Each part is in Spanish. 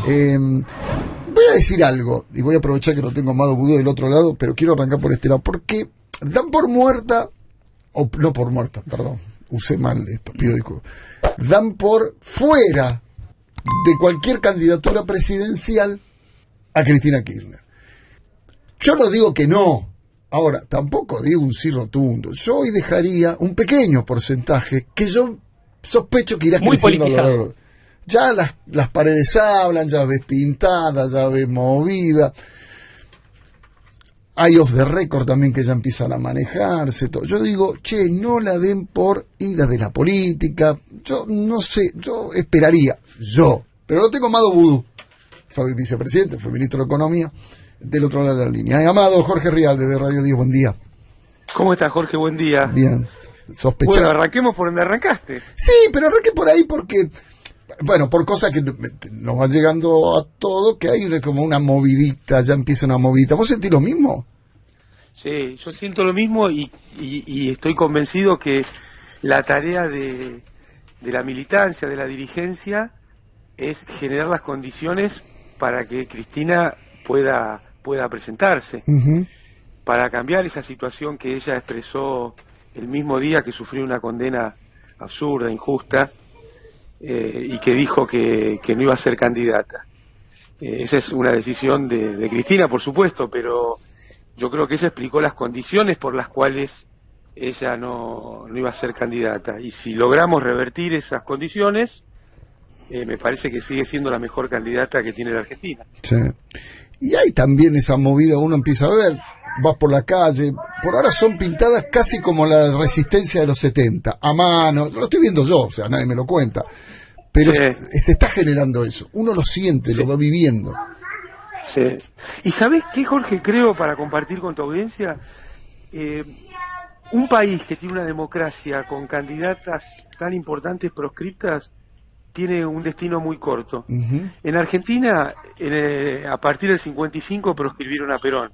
Voy a decir algo, y voy a aprovechar que no tengo a Amado Vudú del otro lado, pero quiero arrancar por este lado, porque dan por muerta, o no por muerta, perdón, usé mal esto, pido disculpas, dan por fuera de cualquier candidatura presidencial a Cristina Kirchner. Yo no digo que no, ahora, tampoco digo un sí rotundo, yo hoy dejaría un pequeño porcentaje que yo sospecho que irá muy creciendo a lo politizado. largo. Ya las paredes hablan, ya ves pintadas, ya ves movida. Hay off the record también que ya empiezan a manejarse. Todo. Yo digo, che, no la den por ida de la política. Yo no sé, yo esperaría, pero no tengo Amado Vudú. Fue vicepresidente, fue ministro de Economía, del otro lado de la línea. Amado, Jorge Rial, de Radio 10, buen día. ¿Cómo estás, Jorge? Buen día. Bien, sospechado. Bueno, arranquemos por donde arrancaste. Sí, pero arranqué por ahí porque... Bueno, por cosas que nos van llegando a todo, que hay como una movidita, ya empieza una movidita. ¿Vos sentís lo mismo? Sí, yo siento lo mismo y estoy convencido que la tarea de la militancia, de la dirigencia, es generar las condiciones para que Cristina pueda presentarse, para cambiar esa situación que ella expresó el mismo día que sufrió una condena absurda, injusta, y que dijo que no iba a ser candidata. Esa es una decisión de Cristina, por supuesto, pero yo creo que ella explicó las condiciones por las cuales ella no iba a ser candidata. Y si logramos revertir esas condiciones, me parece que sigue siendo la mejor candidata que tiene la Argentina. Sí. Y hay también esa movida, uno empieza a ver, vas por la calle, por ahora son pintadas casi como la resistencia de los 70, a mano, lo estoy viendo yo, o sea, nadie me lo cuenta, pero sí. Se está generando eso, uno lo siente, Sí. lo va viviendo. Sí. ¿Y sabés qué, Jorge? Creo, para compartir con tu audiencia, un país que tiene una democracia con candidatas tan importantes proscriptas tiene un destino muy corto. En Argentina, a partir del 55 proscribieron a Perón.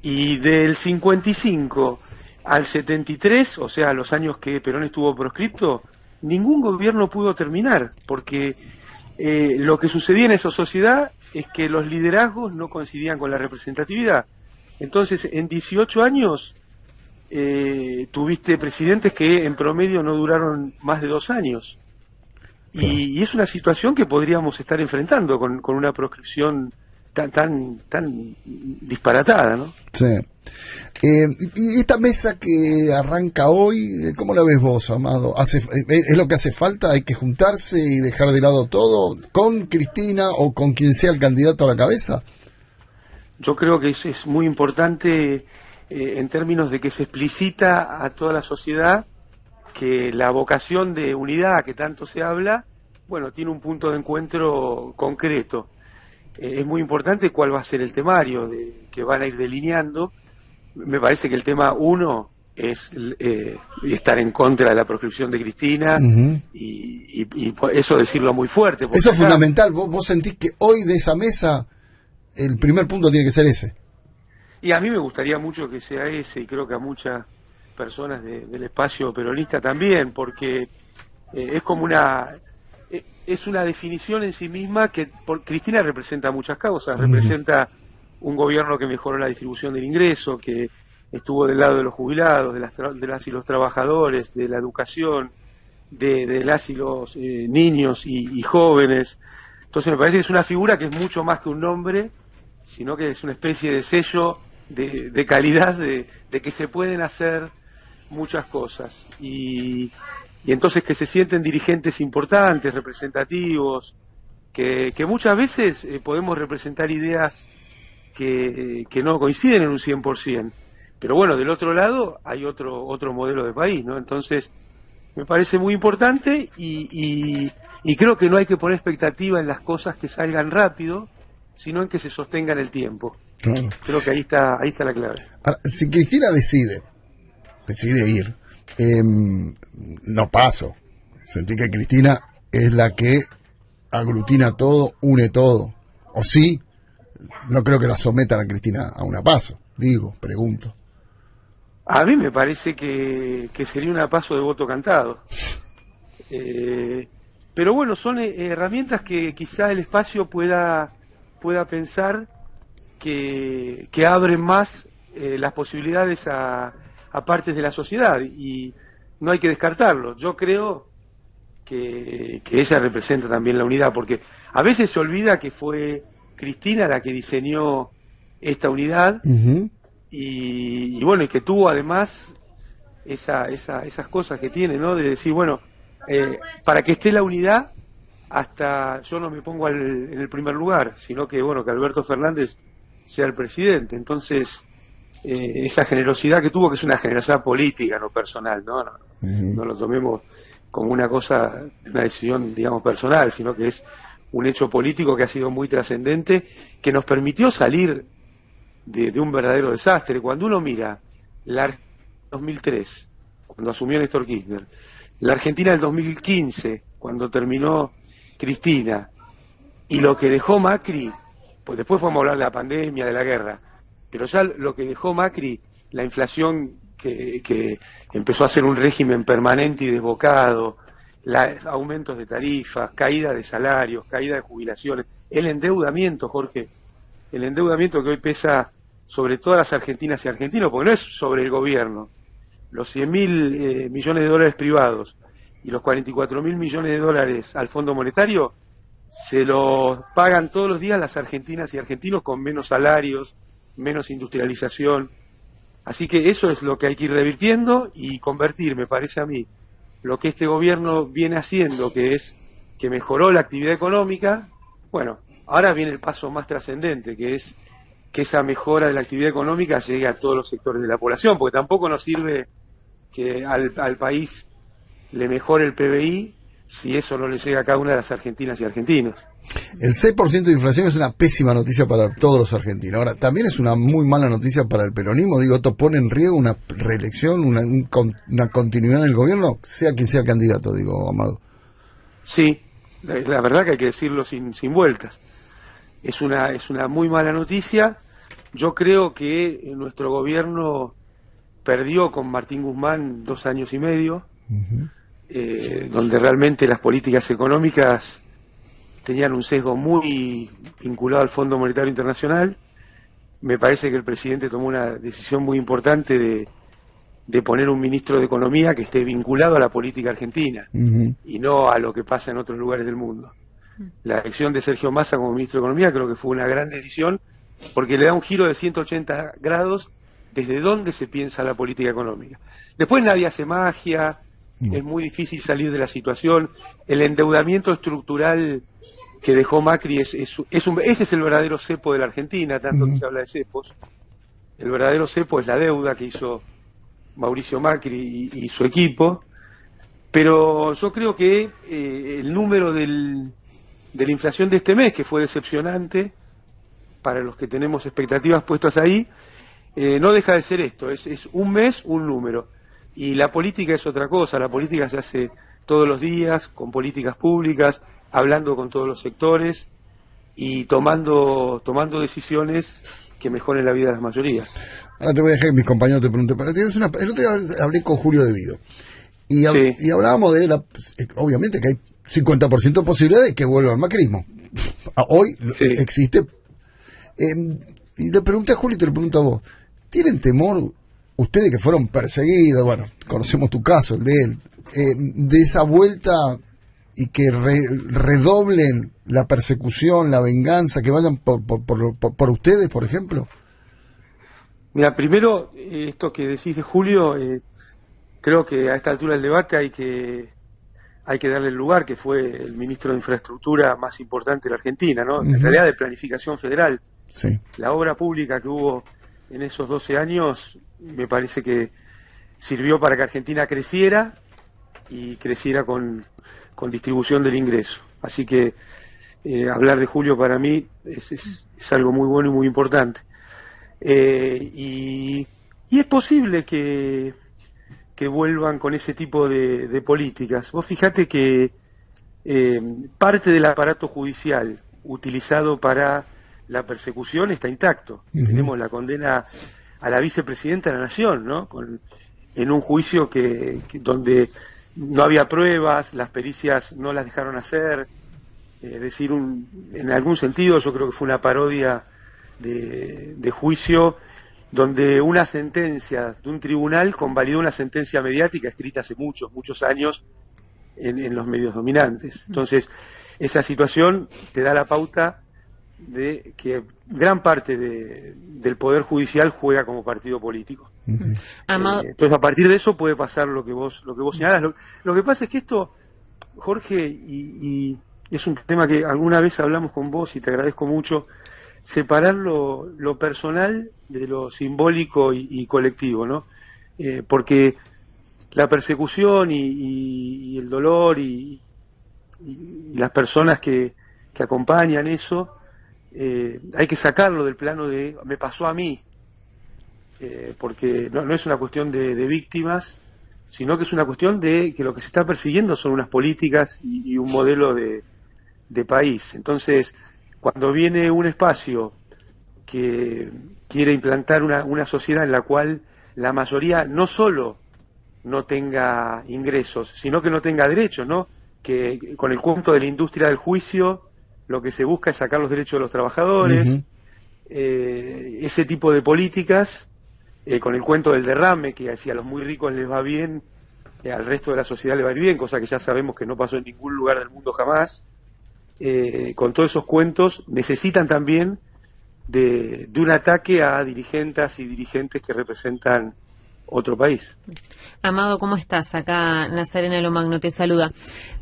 Y del 55 al 73, o sea, los años que Perón estuvo proscripto, ningún gobierno pudo terminar, porque lo que sucedía en esa sociedad es que los liderazgos no coincidían con la representatividad. Entonces, en 18 años tuviste presidentes que en promedio no duraron más de 2 años. Y es una situación que podríamos estar enfrentando con una proscripción tan disparatada, ¿no? Sí. Y esta mesa que arranca hoy, ¿cómo la ves vos, Amado? ¿Es lo que hace falta? ¿Hay que juntarse y dejar de lado todo con Cristina o con quien sea el candidato a la cabeza? Yo creo que es muy importante en términos de que se explicita a toda la sociedad que la vocación de unidad que tanto se habla, bueno, tiene un punto de encuentro concreto. Es muy importante cuál va a ser el temario que van a ir delineando. Me parece que el tema 1 es estar en contra de la proscripción de Cristina, y eso decirlo muy fuerte. Eso es fundamental. ¿Vos sentís que hoy de esa mesa el primer punto tiene que ser ese? Y a mí me gustaría mucho que sea ese, y creo que a muchas personas del espacio peronista también, porque es como es una definición en sí misma que Cristina representa muchas causas, representa un gobierno que mejoró la distribución del ingreso, que estuvo del lado de los jubilados, de las y los trabajadores, de la educación, de las y los niños y jóvenes. Entonces me parece que es una figura que es mucho más que un nombre, sino que es una especie de sello de calidad, de que se pueden hacer muchas cosas. Y entonces que se sienten dirigentes importantes, representativos, que muchas veces podemos representar ideas que no coinciden en un 100%. Pero bueno, del otro lado hay otro modelo de país, ¿no? Entonces, me parece muy importante y creo que no hay que poner expectativa en las cosas que salgan rápido, sino en que se sostengan el tiempo. Claro. Creo que ahí está la clave. Ahora, si Cristina decide ir, no paso. Sentí que Cristina es la que aglutina todo, une todo. O sí, no creo que la sometan a Cristina a una paso. Pregunto. A mí me parece que sería una paso de voto cantado. Pero bueno, son herramientas que quizá el espacio pueda pensar que abren más las posibilidades a partes de la sociedad, y no hay que descartarlo. Yo creo que ella representa también la unidad, porque a veces se olvida que fue Cristina la que diseñó esta unidad, y bueno, y que tuvo además esas cosas que tiene, ¿no? De decir, bueno, para que esté la unidad, hasta yo no me pongo en el primer lugar, sino que, bueno, que Alberto Fernández sea el presidente. Entonces, esa generosidad que tuvo, que es una generosidad política, no personal, ¿no? No lo tomemos como una cosa, una decisión, digamos, personal, sino que es un hecho político que ha sido muy trascendente, que nos permitió salir de un verdadero desastre. Cuando uno mira la 2003, cuando asumió Néstor Kirchner, la Argentina del 2015, cuando terminó Cristina, y lo que dejó Macri, pues después podemos hablar de la pandemia, de la guerra, pero ya lo que dejó Macri, la inflación que empezó a ser un régimen permanente y desbocado, aumentos de tarifas, caída de salarios, caída de jubilaciones, el endeudamiento, Jorge, el endeudamiento que hoy pesa sobre todas las argentinas y argentinos, porque no es sobre el gobierno, los 100.000 millones de dólares privados y los 44.000 millones de dólares al Fondo Monetario, se los pagan todos los días las argentinas y argentinos con menos salarios, menos industrialización. Así que eso es lo que hay que ir revirtiendo y convertir, me parece a mí, lo que este gobierno viene haciendo, que es que mejoró la actividad económica. Bueno, ahora viene el paso más trascendente, que es que esa mejora de la actividad económica llegue a todos los sectores de la población, porque tampoco nos sirve que al país le mejore el PBI si eso no le llega a cada una de las argentinas y argentinos. El 6% de inflación es una pésima noticia para todos los argentinos. Ahora, también es una muy mala noticia para el peronismo. Digo, esto pone en riesgo una reelección, una continuidad en el gobierno, sea quien sea el candidato, digo, Amado. Sí, la verdad que hay que decirlo sin vueltas. Es una muy mala noticia. Yo creo que nuestro gobierno perdió con Martín Guzmán 2 años y medio, donde realmente las políticas económicas tenían un sesgo muy vinculado al Fondo Monetario Internacional. Me parece que el presidente tomó una decisión muy importante de poner un ministro de Economía que esté vinculado a la política argentina y no a lo que pasa en otros lugares del mundo. La elección de Sergio Massa como ministro de Economía creo que fue una gran decisión, porque le da un giro de 180 grados desde dónde se piensa la política económica. Después nadie hace magia, es muy difícil salir de la situación. El endeudamiento estructural que dejó Macri ese es el verdadero cepo de la Argentina, tanto que se habla de cepos. El verdadero cepo es la deuda que hizo Mauricio Macri y su equipo. Pero yo creo que el número de la inflación de este mes, que fue decepcionante para los que tenemos expectativas puestas ahí, no deja de ser esto, es un mes, un número. Y la política es otra cosa, la política se hace todos los días, con políticas públicas, hablando con todos los sectores y tomando decisiones que mejoren la vida de las mayorías. Ahora te voy a dejar que mis compañeros te pregunten, pero el otro día hablé con Julio De Vido y hablábamos de obviamente que hay 50% de posibilidad de que vuelva al macrismo. Hoy existe. Y le pregunté a Julio y te lo pregunto a vos, ¿tienen temor ustedes que fueron perseguidos, bueno, conocemos tu caso, el de él, de esa vuelta y que redoblen la persecución, la venganza, que vayan por ustedes, por ejemplo? Mira, primero, esto que decís de Julio, creo que a esta altura del debate hay que darle el lugar, que fue el ministro de Infraestructura más importante de la Argentina, ¿no? En realidad de Planificación Federal. Sí. La obra pública que hubo en esos 12 años me parece que sirvió para que Argentina creciera y creciera con distribución del ingreso. Así que hablar de Julio para mí es algo muy bueno y muy importante. Y es posible que vuelvan con ese tipo de políticas. Vos fijate que parte del aparato judicial utilizado para la persecución está intacto. Tenemos la condena a la vicepresidenta de la Nación, ¿no? En un juicio donde no había pruebas, las pericias no las dejaron hacer, es decir, en algún sentido yo creo que fue una parodia de juicio donde una sentencia de un tribunal convalidó una sentencia mediática escrita hace muchos años en los medios dominantes. Entonces, esa situación te da la pauta de que gran parte del Poder Judicial juega como partido político. Entonces, a partir de eso puede pasar lo que vos señalás. Lo que pasa es que esto, Jorge, y es un tema que alguna vez hablamos con vos y te agradezco mucho, separar lo personal de lo simbólico y colectivo, ¿no? Porque la persecución y el dolor y las personas que acompañan eso, hay que sacarlo del plano de me pasó a mí, porque no es una cuestión de víctimas, sino que es una cuestión de que lo que se está persiguiendo son unas políticas y un modelo de país. Entonces, cuando viene un espacio que quiere implantar una sociedad en la cual la mayoría no solo no tenga ingresos, sino que no tenga derechos, ¿no? Que con el cuento de la industria del juicio lo que se busca es sacar los derechos de los trabajadores, ese tipo de políticas, con el cuento del derrame, que si a los muy ricos les va bien, al resto de la sociedad le va a ir bien, cosa que ya sabemos que no pasó en ningún lugar del mundo jamás. Con todos esos cuentos necesitan también de un ataque a dirigentes y dirigentes que representan otro país. Amado, ¿cómo estás? Acá Nazarena Lomagno te saluda.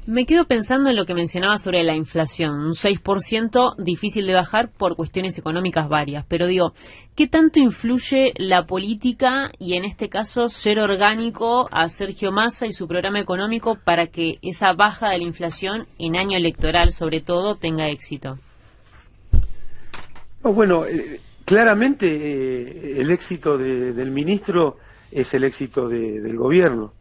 Me quedo pensando en lo que mencionaba sobre la inflación, un 6% difícil de bajar por cuestiones económicas varias, pero digo, ¿qué tanto influye la política y en este caso ser orgánico a Sergio Massa y su programa económico para que esa baja de la inflación en año electoral sobre todo tenga éxito? Bueno, claramente el éxito del ministro es el éxito del gobierno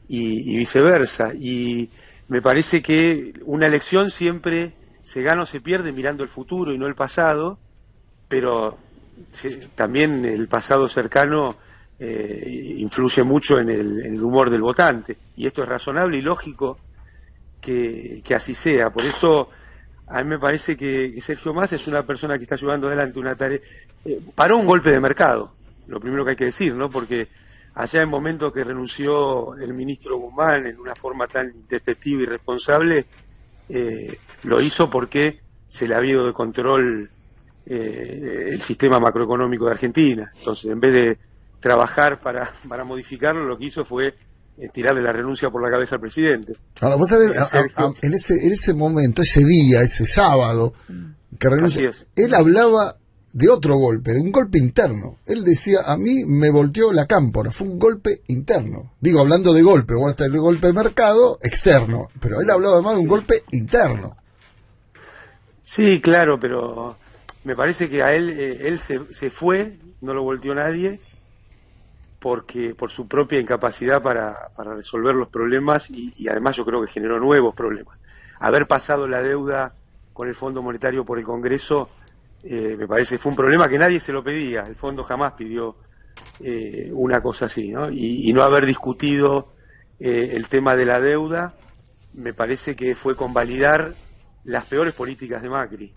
y viceversa, y me parece que una elección siempre se gana o se pierde mirando el futuro y no el pasado, pero también el pasado cercano influye mucho en el humor del votante, y esto es razonable y lógico que así sea. Por eso a mí me parece que Sergio Massa es una persona que está llevando adelante una tarea, paró un golpe de mercado, lo primero que hay que decir, ¿no? Porque allá en momentos que renunció el ministro Guzmán en una forma tan despectiva y irresponsable, lo hizo porque se le había ido de control el sistema macroeconómico de Argentina. Entonces, en vez de trabajar para modificarlo, lo que hizo fue tirarle la renuncia por la cabeza al presidente. Ahora, vos sabés, en ese momento, ese día, ese sábado, que renunció, él hablaba de otro golpe, de un golpe interno. Él decía, a mí me volteó la cámpora, fue un golpe interno. Digo, hablando de golpe, o hasta el golpe de mercado externo, pero él hablaba más de un golpe interno. Sí, claro, pero me parece que a él se fue, no lo volteó nadie, porque por su propia incapacidad para resolver los problemas y además yo creo que generó nuevos problemas. Haber pasado la deuda con el Fondo Monetario por el Congreso me parece fue un problema que nadie se lo pedía, el fondo jamás pidió una cosa así, ¿no? Y no haber discutido el tema de la deuda me parece que fue convalidar las peores políticas de Macri.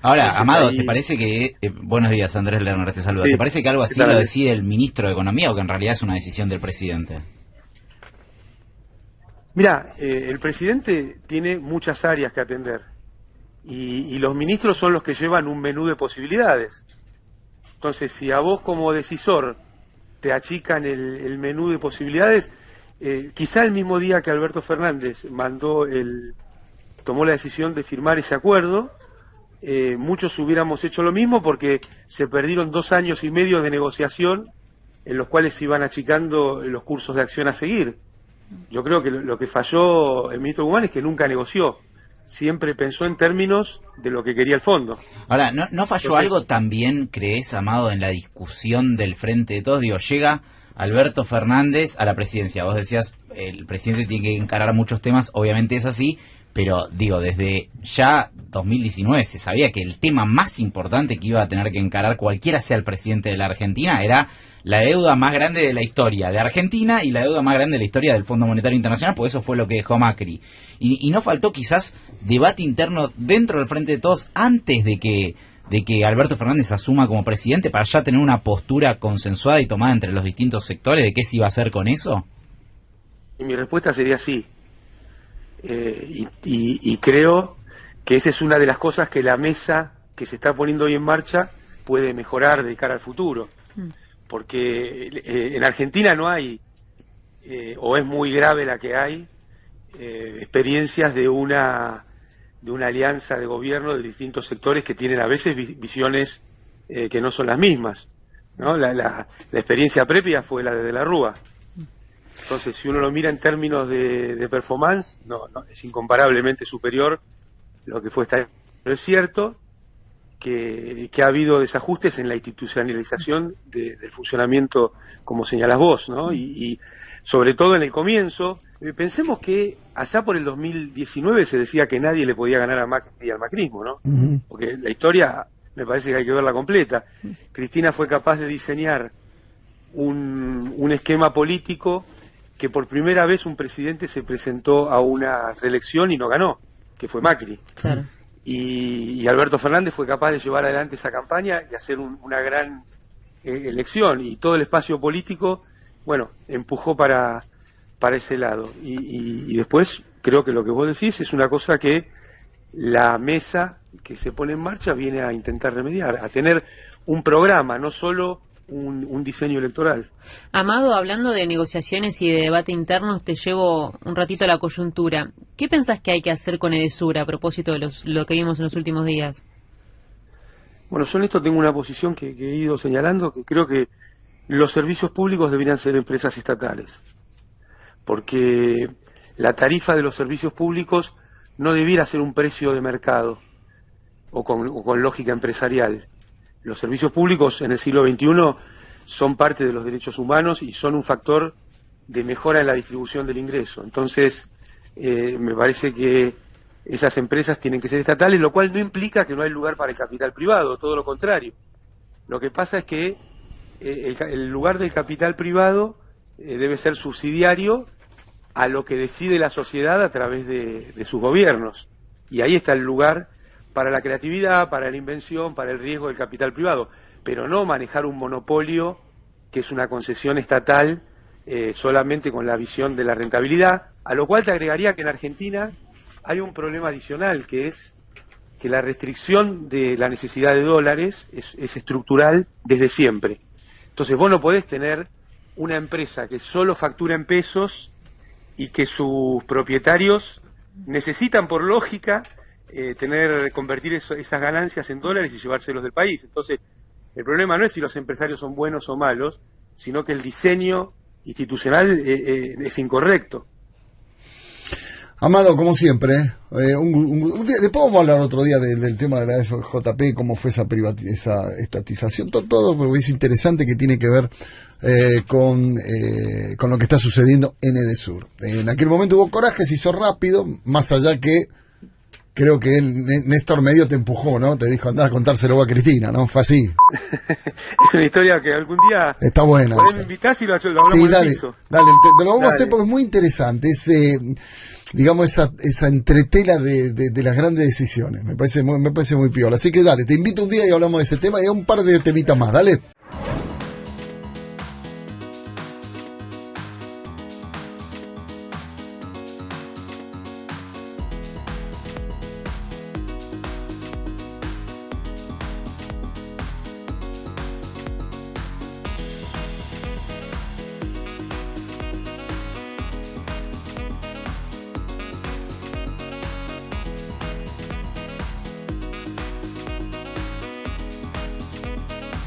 Ahora, entonces, Amado, ahí... ¿te parece que... buenos días, Andrés Lerner, te saluda. Sí. ¿Te parece que algo así lo decide el ministro de Economía o que en realidad es una decisión del presidente? Mirá, el presidente tiene muchas áreas que atender y los ministros son los que llevan un menú de posibilidades. Entonces, si a vos como decisor te achican el menú de posibilidades, quizá el mismo día que Alberto Fernández tomó la decisión de firmar ese acuerdo, muchos hubiéramos hecho lo mismo porque se perdieron 2 años y medio de negociación en los cuales se iban achicando los cursos de acción a seguir. Yo creo que lo que falló el ministro Guzmán es que nunca negoció, siempre pensó en términos de lo que quería el fondo. Ahora, ¿no falló entonces algo también, crees, Amado, en la discusión del Frente de Todos? Digo, llega Alberto Fernández a la presidencia, vos decías, el presidente tiene que encarar muchos temas, obviamente es así, pero digo, desde ya 2019 se sabía que el tema más importante que iba a tener que encarar cualquiera sea el presidente de la Argentina era la deuda más grande de la historia de Argentina y la deuda más grande de la historia del Fondo Monetario Internacional, porque eso fue lo que dejó Macri. Y no faltó quizás debate interno dentro del Frente de Todos antes de que Alberto Fernández asuma como presidente, para ya tener una postura consensuada y tomada entre los distintos sectores de qué se iba a hacer con eso. Y mi respuesta sería sí. Y creo que esa es una de las cosas que la mesa que se está poniendo hoy en marcha puede mejorar de cara al futuro. Porque en Argentina no hay, o es muy grave la que hay, experiencias de una alianza de gobierno de distintos sectores que tienen a veces visiones que no son las mismas, ¿no? La experiencia previa fue la de la Rúa. Entonces, si uno lo mira en términos de performance, no, es incomparablemente superior lo que fue esta vez. Pero es cierto que ha habido desajustes en la institucionalización del funcionamiento, como señalas vos, ¿no? Y sobre todo en el comienzo, pensemos que allá por el 2019 se decía que nadie le podía ganar a Macri y al macrismo, ¿no? Uh-huh. Porque la historia me parece que hay que verla completa. Cristina fue capaz de diseñar un esquema político que por primera vez un presidente se presentó a una reelección y no ganó, que fue Macri. Claro. Y Alberto Fernández fue capaz de llevar adelante esa campaña y hacer una gran elección, y todo el espacio político, bueno, empujó para ese lado. Y después creo que lo que vos decís es una cosa que la mesa que se pone en marcha viene a intentar remediar, a tener un programa, no solo un diseño electoral. Amado, hablando de negociaciones y de debate internos, te llevo un ratito a la coyuntura. ¿Qué pensás que hay que hacer con Edesur a propósito de lo que vimos en los últimos días? Bueno, yo en esto tengo una posición que he ido señalando, que creo que los servicios públicos deberían ser empresas estatales, porque la tarifa de los servicios públicos no debiera ser un precio de mercado o con lógica empresarial. Los servicios públicos en el siglo XXI son parte de los derechos humanos y son un factor de mejora en la distribución del ingreso. Entonces, me parece que esas empresas tienen que ser estatales, lo cual no implica que no hay lugar para el capital privado, todo lo contrario. Lo que pasa es que el lugar del capital privado debe ser subsidiario a lo que decide la sociedad a través de sus gobiernos. Y ahí está el lugar para la creatividad, para la invención, para el riesgo del capital privado, pero no manejar un monopolio que es una concesión estatal solamente con la visión de la rentabilidad, a lo cual te agregaría que en Argentina hay un problema adicional, que es que la restricción de la necesidad de dólares es estructural desde siempre. Entonces vos no podés tener una empresa que solo factura en pesos y que sus propietarios necesitan por lógica convertir esas ganancias en dólares y llevárselos del país. Entonces, el problema no es si los empresarios son buenos o malos, sino que el diseño institucional es incorrecto. Amado, como siempre, un día, después vamos a hablar otro día del tema de la FJP, cómo fue esa estatización, todo, porque es interesante, que tiene que ver con lo que está sucediendo en Edesur. En aquel momento hubo coraje, se hizo rápido, más allá que creo que Néstor medio te empujó, ¿no? Te dijo, andá a contárselo a Cristina, ¿no? Fue así. Es una historia que algún día está buena. Me invitás y lo hablamos sí, dale, en el piso. Dale, te lo vamos a hacer porque es muy interesante. Digamos, esa entretela de las grandes decisiones. Me parece muy piola. Así que dale, te invito un día y hablamos de ese tema y un par de temitas más. Dale.